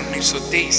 1923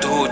2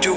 2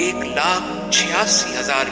1,86,000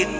1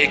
1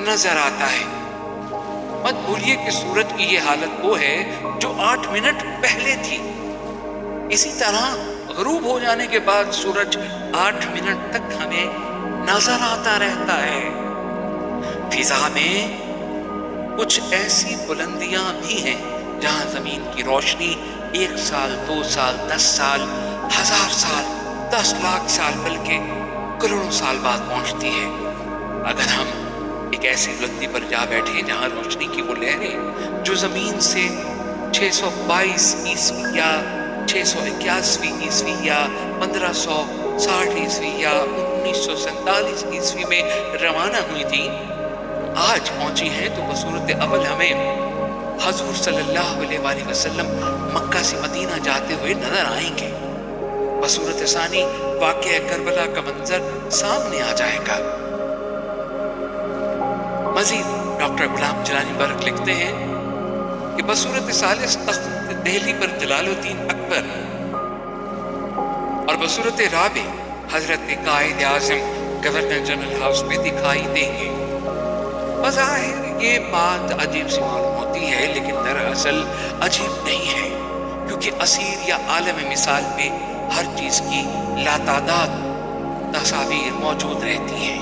نظر آتا ہے۔ مت بھولیے کہ سورج کی یہ حالت وہ ہے جو 8 منٹ پہلے تھی۔ اسی طرح غروب ہو جانے کے بعد سورج 8 منٹ تک ہمیں نظر آتا رہتا ہے۔ فضا میں کچھ ایسی بلندیاں بھی ہیں جہاں زمین کی روشنی 1 سال، 2 سال، 10 سال، 1000 سال، 10 لاکھ سال بلکہ کروڑوں سال بعد پہنچتی ہے۔ اگر ہم ایک ایسی بلندی پر جا بیٹھے جہاں روشنی کی وہ لہریں جو زمین سے 622 عیسوی یا 681 عیسوی یا 1560 عیسوی یا 1947 عیسوی میں روانہ ہوئی تھی آج پہنچی ہیں، تو بصورت اول ہمیں حضور صلی اللہ علیہ وآلہ وسلم مکہ سے مدینہ جاتے ہوئے نظر آئیں گے۔ بصورت ثانی واقعہ کربلا کا منظر سامنے آ جائے گا۔ مزید ڈاکٹر غلام جیلانی برق لکھتے ہیں کہ بصورت ثالث تخت دہلی پر جلال الدین اکبر اور بصورت رابع حضرت Quaid Azam governor general house میں دکھائی دیں گے۔ بظاہر یہ بات عجیب سی معلوم ہوتی ہے، لیکن دراصل عجیب نہیں ہے، کیونکہ اسیر یا عالم مثال میں ہر چیز کی لاتعداد تصاویر موجود رہتی ہیں۔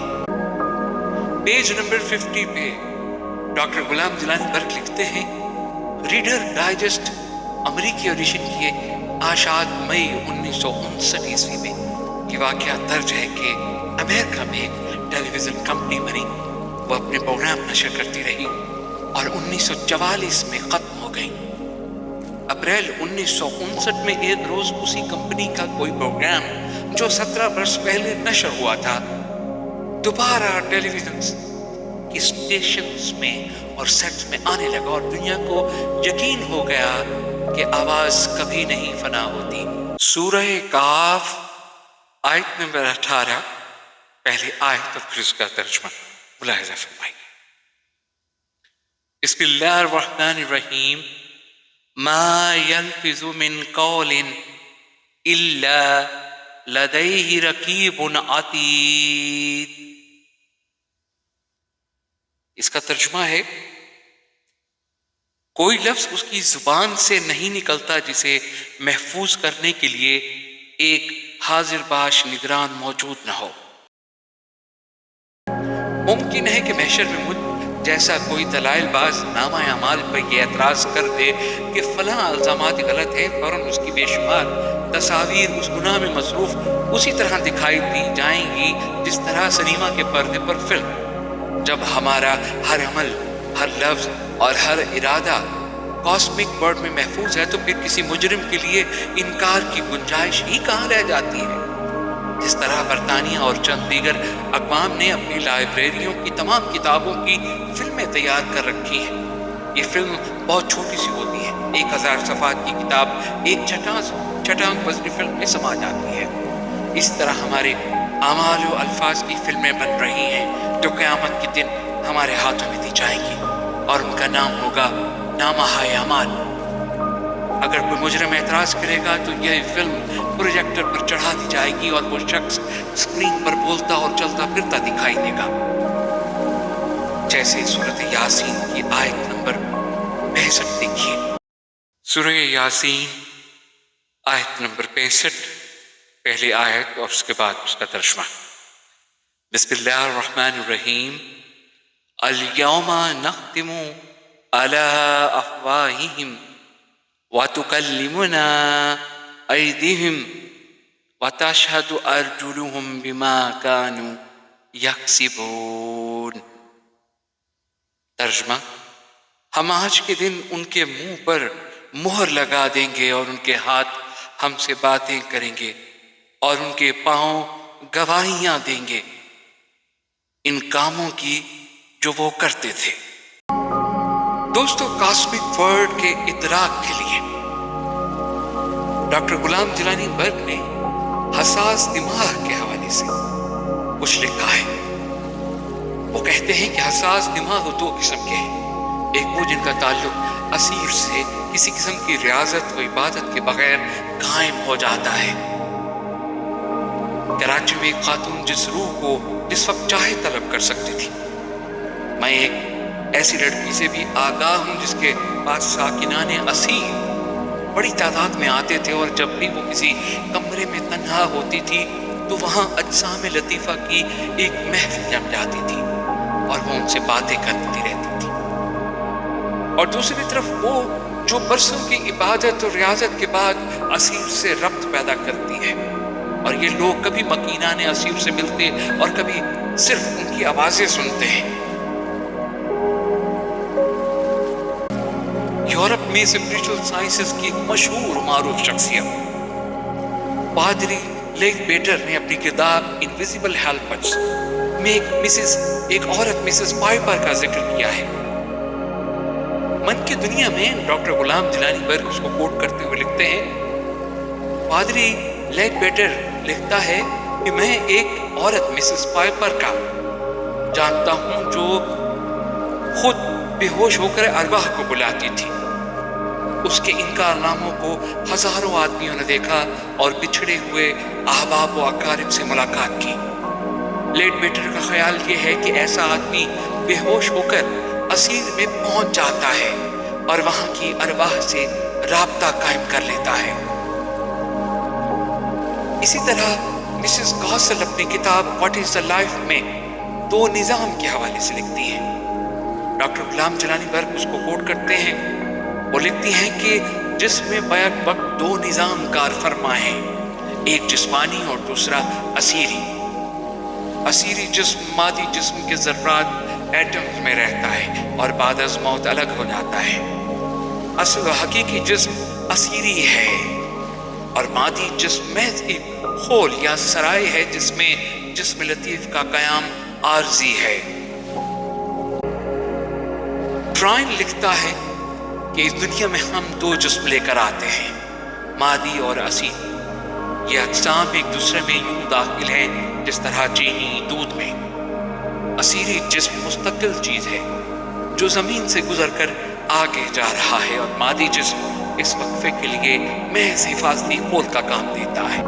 پیج نمبر 50 پہ ڈاکٹر غلام جیلانی برق لکھتے ہیں، ریڈر ڈائجسٹ امریکی ایڈیشن کی آشاد مئی 1959 عیسوی میں یہ واقعہ درج ہے کہ امریکہ میں ایک ٹیلی ویژن کمپنی بنی، وہ اپنے پروگرام نشر کرتی رہی اور 1944 میں ختم ہو گئی۔ اپریل 1959 میں ایک روز اسی کمپنی کا کوئی پروگرام جو 17 برس پہلے نشر ہوا تھا دوبارہ ٹیلی ویژن کی اسٹیشنز میں اور سیٹس میں آنے لگا، اور دنیا کو یقین ہو گیا کہ آواز کبھی نہیں فنا ہوتی۔ سورہ کاف آیت نمبر 18 پہلی آیت اور پھر اس کا ترجمہ ملاحظہ فرمائیے۔ بسم اللہ الرحمن الرحیم، ما يلفظ من قول الا لديه رقیب عتید۔ اس کا ترجمہ ہے، کوئی لفظ اس کی زبان سے نہیں نکلتا جسے محفوظ کرنے کے لیے ایک حاضر باش نگران موجود نہ ہو۔ ممکن ہے کہ محشر میں مجھ جیسا کوئی دلائل باز نامہ اعمال پر یہ اعتراض کر دے کہ فلاں الزامات غلط ہیں، فوراً اس کی بے شمار تصاویر اس گناہ میں مصروف اسی طرح دکھائی دی جائیں گی جس طرح سنیما کے پردے پر فلم۔ جب ہمارا ہر عمل، ہر لفظ اور ہر ارادہ کاسمک ورڈ میں محفوظ ہے تو پھر کسی مجرم کے لیے انکار کی گنجائش ہی کہاں رہ جاتی ہے؟ جس طرح برطانیہ اور چند دیگر اقوام نے اپنی لائبریریوں کی تمام کتابوں کی فلمیں تیار کر رکھی ہیں۔ یہ فلم بہت چھوٹی سی ہوتی ہے، 1000 صفحات کی کتاب ایک چھٹانک وزنی فلم میں سما جاتی ہے۔ اس طرح ہمارے اعمال و الفاظ کی فلمیں بن رہی ہیں جو قیامت کے دن ہمارے ہاتھوں میں دی جائیں گی، اور ان کا نام ہوگا نامہ اعمال۔ اگر کوئی مجرم اعتراض کرے گا تو یہ فلم پروجیکٹر پر چڑھا دی جائے گی اور وہ شخص اسکرین پر بولتا اور چلتا پھرتا دکھائی دے گا، جیسے سورۃ یاسین کی آیت نمبر 65 دیکھیے۔ سورہ یاسین آیت نمبر 65 پہلی آیت اور اس کے بعد اس کا ترجمہ۔ بسم اللہ الرحمن الرحیم، الیوم نختم علی افواہہم وتکلمنا ایدیہم وتشہد ارجلہم بما کانوا یکسبون۔ ترجمہ، ہم آج کے دن ان کے منہ پر مہر لگا دیں گے اور ان کے ہاتھ ہم سے باتیں کریں گے اور ان کے پاؤں گواہیاں دیں گے ان کاموں کی جو وہ کرتے تھے۔ دوستو، کاسمک ورڈ کے ادراک کے لیے ڈاکٹر غلام جیلانی برق نے حساس دماغ کے حوالے سے کچھ لکھا ہے۔ وہ کہتے ہیں کہ حساس دماغ 2 قسم کے ہیں، ایک وہ جن کا تعلق اسیر سے کسی قسم کی ریاضت و عبادت کے بغیر قائم ہو جاتا ہے۔ کراچی میں ایک خاتون جس روح کو جس وقت چاہے طلب کر سکتی تھی، میں ایک ایسی لڑکی سے بھی آگاہ ہوں جس کے پاس ساکنان اسیر بڑی تعداد میں آتے تھے، اور جب بھی وہ کسی کمرے میں تنہا ہوتی تھی تو وہاں اجسام لطیفہ کی ایک محفل جم جاتی تھی اور وہ ان سے باتیں کرتی رہتی تھی۔ اور دوسری طرف وہ جو برسوں کی عبادت اور ریاضت کے بعد اسیر سے ربط پیدا کرتی ہے، اور یہ لوگ کبھی مکینان اسیر سے ملتے اور کبھی صرف ان کی آوازیں سنتے ہیں۔ یورپ میں اسپریچول سائنسز کی ایک مشہور معروف شخصیت پادری لیک بیٹر نے اپنی کتاب انویزیبل ہیلپرز میں ایک عورت مسز پائپر کا ذکر کیا ہے۔ من کی دنیا میں ڈاکٹر غلام جیلانی برگ اس کو کوٹ کرتے ہوئے لکھتے ہیں، پادری لیک بیٹر لکھتا ہے کہ میں ایک عورت مسز پائپر کا جانتا ہوں جو خود بے ہوش ہو کر ارواح کو بلاتی تھی۔ اس کے ان کارناموں کو ہزاروں آدمیوں نے دیکھا اور بچھڑے ہوئے احباب و اقارب سے ملاقات کی۔ لیٹ بیٹر کا خیال یہ ہے کہ ایسا آدمی بے ہوش ہو کر اسیر میں پہنچ جاتا ہے اور وہاں کی ارواح سے رابطہ قائم کر لیتا ہے۔ اسی طرح مسز گاسل اپنی کتاب واٹ از دا لائف میں دو نظام کے حوالے سے لکھتی ہیں۔ ڈاکٹر غلام جیلانی برگ اس کو کوٹ کرتے ہیں، وہ لکھتی ہیں کہ جسم میں بیک وقت دو نظام کار فرما ہیں، ایک جسمانی اور دوسرا اسیری۔ اسیری جسم مادی جسم کے ذرات ایٹمز میں رہتا ہے اور بعد از موت الگ ہو جاتا ہے۔ اصل و حقیقی جسم اسیری ہے، اور مادی جسم محض ایک خول یا سرائے ہے جس میں جسم لطیف کا قیام عارضی ہے۔ فرائن لکھتا ہے کہ اس دنیا میں ہم دو جسم لے کر آتے ہیں، مادی اور اسیری۔ یہ اجسام ایک دوسرے میں یوں داخل ہیں جس طرح چینی دودھ میں۔ اسیری جسم مستقل چیز ہے جو زمین سے گزر کر آگے جا رہا ہے، اور مادی جسم اس وقفے کے لیے محض حفاظتی خول کا کام دیتا ہے۔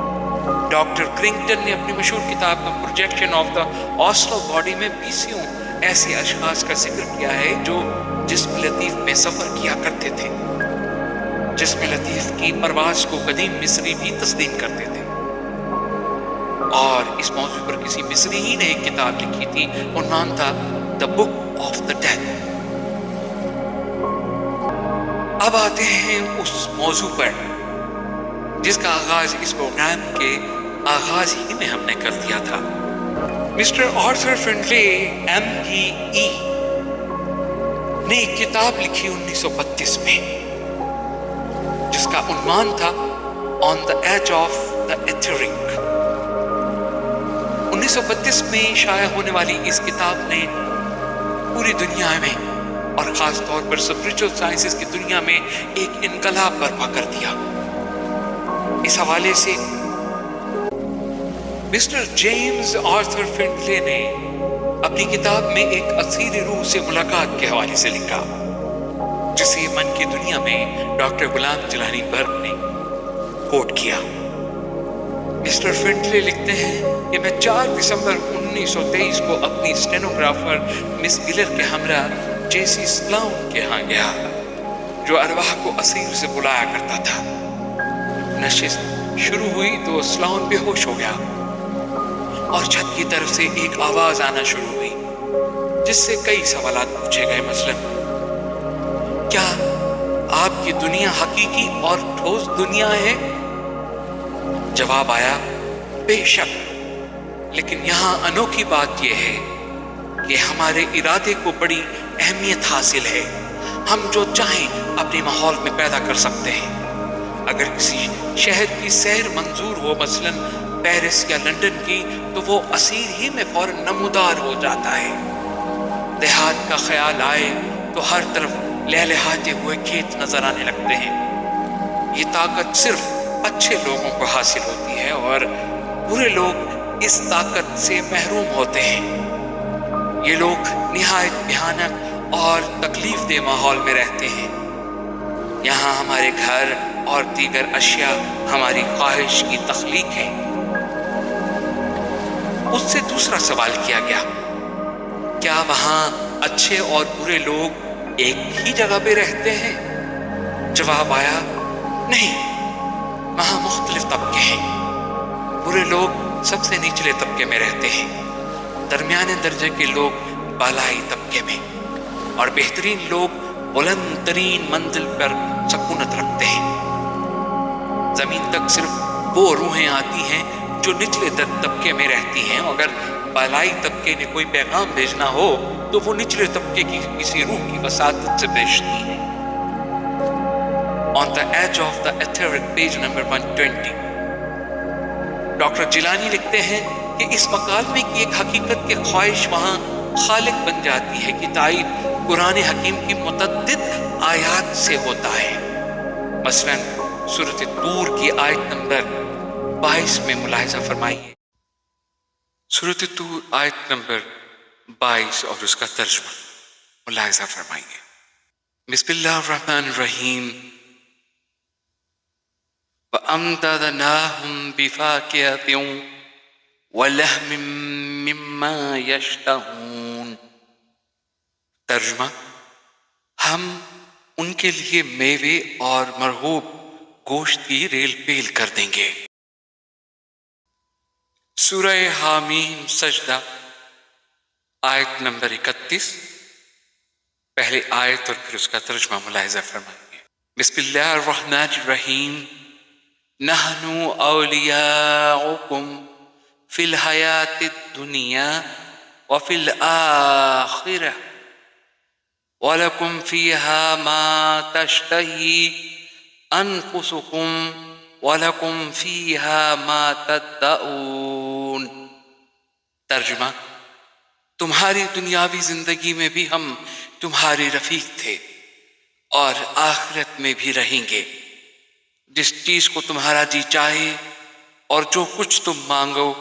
ڈاکٹر کرنگٹن نے اپنی مشہور کتاب میں پروجیکشن آف دا آسٹرل باڈی میں 20 ایسے اشخاص کا ذکر کیا ہے جو جسم لطیف میں سفر کیا کرتے تھے۔ جسم لطیف کی پرواز کو قدیم مصری بھی تسلیم کرتے تھے، اور اس موضوع پر کسی مصری ہی نے ایک کتاب لکھی تھی، عنوان تھا دا بک آف دا ڈیڈ۔ اب آتے ہیں اس موضوع پر جس کا آغاز اس پروگرام کے آغاز ہی میں ہم نے کر دیا تھا۔ مسٹر آرتھر فنڈلے MPE نے ایک کتاب لکھی 1932 میں جس کا عنوان تھا آن دا ایج آف دا ایتھرک۔ 1932 میں شائع ہونے والی اس کتاب نے پوری دنیا میں اور خاص طور پر اسپریچول سائنسز کی دنیا میں ایک انقلاب برپا کر دیا۔ اس حوالے سے مسٹر جیمز آرتھر فنڈلے نے اپنی کتاب میں ایک اسیری روح سے ملاقات کے حوالے سے لکھا، جسے من کی دنیا میں ڈاکٹر غلام جیلانی برگ نے کوٹ کیا۔ مسٹر فنڈلے لکھتے ہیں کہ میں 4 دسمبر 1923 کو اپنی اسٹینوگرافر مس گلر کے ہمراہ جیسی سلاؤن کے ہاں گیا، جو ارواح کو اسیر سے بلایا کرتا تھا۔ نشست شروع ہوئی تو سلاؤن بے ہوش ہو گیا، اور چھت کی طرف سے ایک آواز آنا شروع ہوئی جس سے کئی سوالات پوچھے گئے، مثلا کیا آپ کی دنیا حقیقی اور ٹھوس دنیا ہے؟ جواب آیا بے شک، لیکن یہاں انوکھی بات یہ ہے کہ ہمارے ارادے کو بڑی اہمیت حاصل ہے، ہم جو چاہیں اپنے ماحول میں پیدا کر سکتے ہیں۔ اگر کسی شہر کی سیر منظور ہو، مثلا پیرس یا لندن کی، تو وہ اسیر ہی میں فوراً نمودار ہو جاتا ہے۔ دیہات کا خیال آئے تو ہر طرف لہلہاتے ہوئے کھیت نظر آنے لگتے ہیں۔ یہ طاقت صرف اچھے لوگوں کو حاصل ہوتی ہے، اور برے لوگ اس طاقت سے محروم ہوتے ہیں۔ یہ لوگ نہایت بھیانک اور تکلیف دہ ماحول میں رہتے ہیں۔ یہاں ہمارے گھر اور دیگر اشیاء ہماری خواہش کی تخلیق ہے۔ اس سے دوسرا سوال کیا گیا، کیا وہاں اچھے اور برے لوگ ایک ہی جگہ پہ رہتے ہیں؟ جواب آیا نہیں، وہاں مختلف طبقے ہیں۔ برے لوگ سب سے نچلے طبقے میں رہتے ہیں، درمیانے درجے کے لوگ بالائی طبقے میں، اور بہترین لوگ بلند ترین منزل پر سکونت رکھتے ہیں۔ زمین تک صرف وہ روحیں آتی ہیں جو نچلے طبقے میں رہتی ہیں، اور اگر بالائی طبقے نے کوئی پیغام بھیجنا ہو تو وہ نچلے طبقے کی کسی روح کی وساطت سے بھیجتی ہیں۔ On the edge of the etheric, page number 120۔ Doctor Jilani لکھتے ہیں کہ اس مکالمے کی ایک حقیقت کی خواہش وہاں خالق بن جاتی ہے کہ تائید قرآن حکیم کی متعدد آیات سے ہوتا ہے۔ مثلا سورۃ طور کی آیت نمبر 22 میں ملاحظہ فرمائیے۔ سورۃ طور آیت نمبر 22 اور اس کا ترجمہ ملاحظہ فرمائیے۔ بسم اللہ الرحمن الرحیم۔ وَأَمْدَدْنَاهُمْ بِفَاكِهَةٍ وَلَحْمٍ مِّمَّا يَشْتَهُونَ۔ ترجمہ، ہم ان کے لیے میوے اور مرغوب گوشت کی ریل پیل کر دیں گے۔ سورہ حامیم سجدہ آیت نمبر 31، پہلے آیت اور پھر اس کا ترجمہ ملاحظہ فرمائیے۔ بسم اللہ الرحمن الرحیم۔ نحن اولیاؤکم فی الحیات الدنیا وفی الآخرہ وَلَكُمْ فِيهَا مَا تَشْتَهِي أَنفُسُكُمْ وَلَكُمْ فِيهَا مَا تَدَّعُونَ۔ ترجمہ، تمہاری دنیاوی زندگی میں بھی ہم تمہارے رفیق تھے اور آخرت میں بھی رہیں گے۔ جس چیز کو تمہارا جی چاہے اور جو کچھ تم مانگو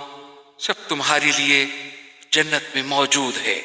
سب تمہارے لیے جنت میں موجود ہے۔